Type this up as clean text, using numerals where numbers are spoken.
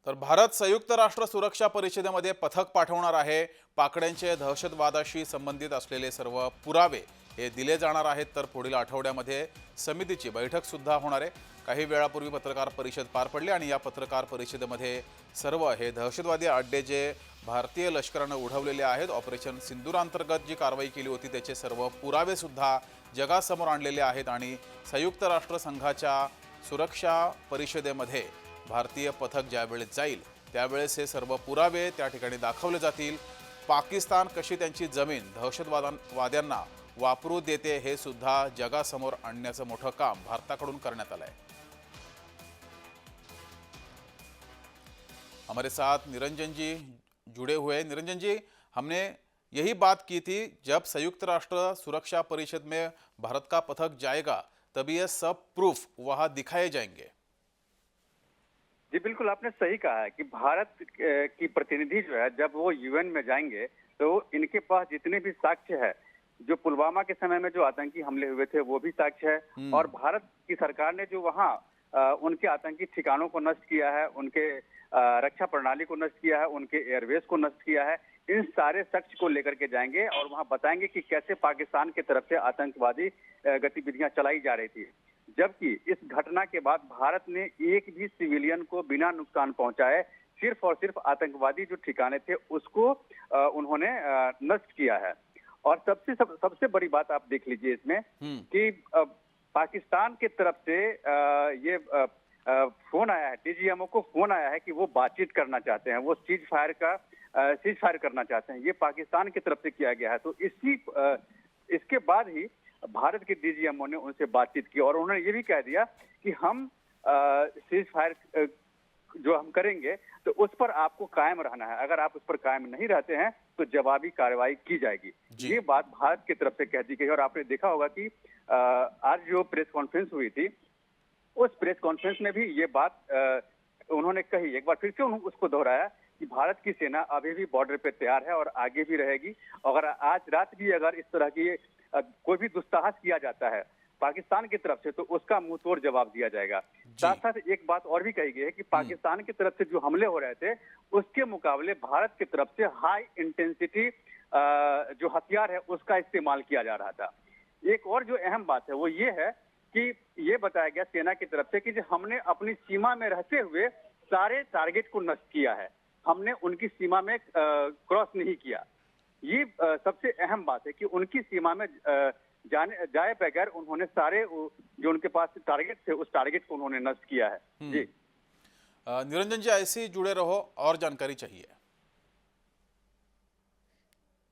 तर भारत संयुक्त राष्ट्र सुरक्षा परिषदेमध्ये पथक पाठवणार आहे। पाकड्यांचे दहशतवादाशी संबंधित असलेले सर्व पुरावे हे दिले जाणार आहेत। तर पुढील आठवड्यामध्ये समितीची बैठक सुद्धा होणार आहे। काही वेळापूर्वी पत्रकार परिषद पार पडली आणि या पत्रकार परिषदेमध्ये सर्व हे दहशतवादी अड्डे जे भारतीय लष्कराने उडवलेले आहेत, ऑपरेशन सिंदूर अंतर्गत जी कारवाई केली होती त्याचे सर्व पुरावे सुद्धा जगासमोर आणलेले आहेत। आणि संयुक्त राष्ट्र संघाच्या सुरक्षा परिषदेमध्ये भारतीय पथक ज्यावेळेस जाईल त्यावेळेस हे सर्व पुरावे त्या ठिकाणी दाखवले जातील। पाकिस्तान कशी त्यांची जमीन दहशतवाद्यांना वापरू देते हे सुद्धा जगासमोर आणण्याचं मोठं काम भारताकडून करण्यात आलं आहे। हमारे साथ निरंजन जी जुड़े हुए हैं। निरंजन जी, हमने यही बात की थी, जब संयुक्त राष्ट्र सुरक्षा परिषद में भारत का पथक जाएगा तभी ये सब प्रूफ वहां दिखाए जाएंगे। जी बिल्कुल, आपने सही कहा है कि भारत की प्रतिनिधि जो है जब वो यूएन में जाएंगे तो इनके पास जितने भी साक्ष्य है, जो पुलवामा के समय में जो आतंकी हमले हुए थे वो भी साक्ष्य है, और भारत की सरकार ने जो वहाँ उनके आतंकी ठिकानों को नष्ट किया है, उनके रक्षा प्रणाली को नष्ट किया है, उनके एयरवेस को नष्ट किया है, इन सारे साक्ष्य को लेकर के जाएंगे और वहाँ बताएंगे कि कैसे पाकिस्तान की तरफ से आतंकवादी गतिविधियां चलाई जा रही थी। जबकि इस घटना के बाद भारत ने एक भी सिविलियन को बिना नुकसान पहुंचाए सिर्फ और सिर्फ आतंकवादी जो ठिकाने थे उसको उन्होंने नष्ट किया है। और सबसे बड़ी बात आप देख लीजिए इसमें कि पाकिस्तान की तरफ से ये फोन आया है, डीजीएमओ को फोन आया है कि वो बातचीत करना चाहते हैं, वो सीज फायर करना चाहते हैं। ये पाकिस्तान की तरफ से किया गया है। तो इसके बाद ही भारत के डीजीएमओ ने उनसे बातचीत की और उन्होंने ये भी कह दिया कि हम सीज फायर जो हम करेंगे तो उस पर आपको कायम रहना है, अगर आप उस पर कायम नहीं रहते हैं तो जवाबी कार्रवाई की जाएगी। ये बात भारत की तरफ से कह दी गई। और आपने देखा होगा कि आज जो प्रेस कॉन्फ्रेंस हुई थी उस प्रेस कॉन्फ्रेंस में भी ये बात उन्होंने कही, एक बार फिर से उन्होंने उसको दोहराया कि भारत की सेना अभी भी बॉर्डर पे तैयार है और आगे भी रहेगी। अगर आज रात भी अगर इस तरह की कोई भी दुस्साहस किया जाता है पाकिस्तान की तरफ से तो उसका मुंह तोड़ जवाब दिया जाएगा। साथ साथ एक बात और भी कही गई है कि पाकिस्तान की तरफ से जो हमले हो रहे थे उसके मुकाबले भारत की तरफ से हाई इंटेंसिटी जो हथियार है उसका इस्तेमाल किया जा रहा था। एक और जो अहम बात है वो ये है कि ये बताया गया सेना की तरफ से कि जो हमने अपनी सीमा में रहते हुए सारे टारगेट को नष्ट किया है, हमने उनकी सीमा में क्रॉस नहीं किया। ये सबसे अहम बात है कि उनकी सीमा में जाए बगैर उन्होंने सारे जो उनके पास टारगेट थे उस टारगेट को उन्होंने नष्ट किया है। जी निरंजन जी, ऐसे ही जुड़े रहो, और जानकारी चाहिए।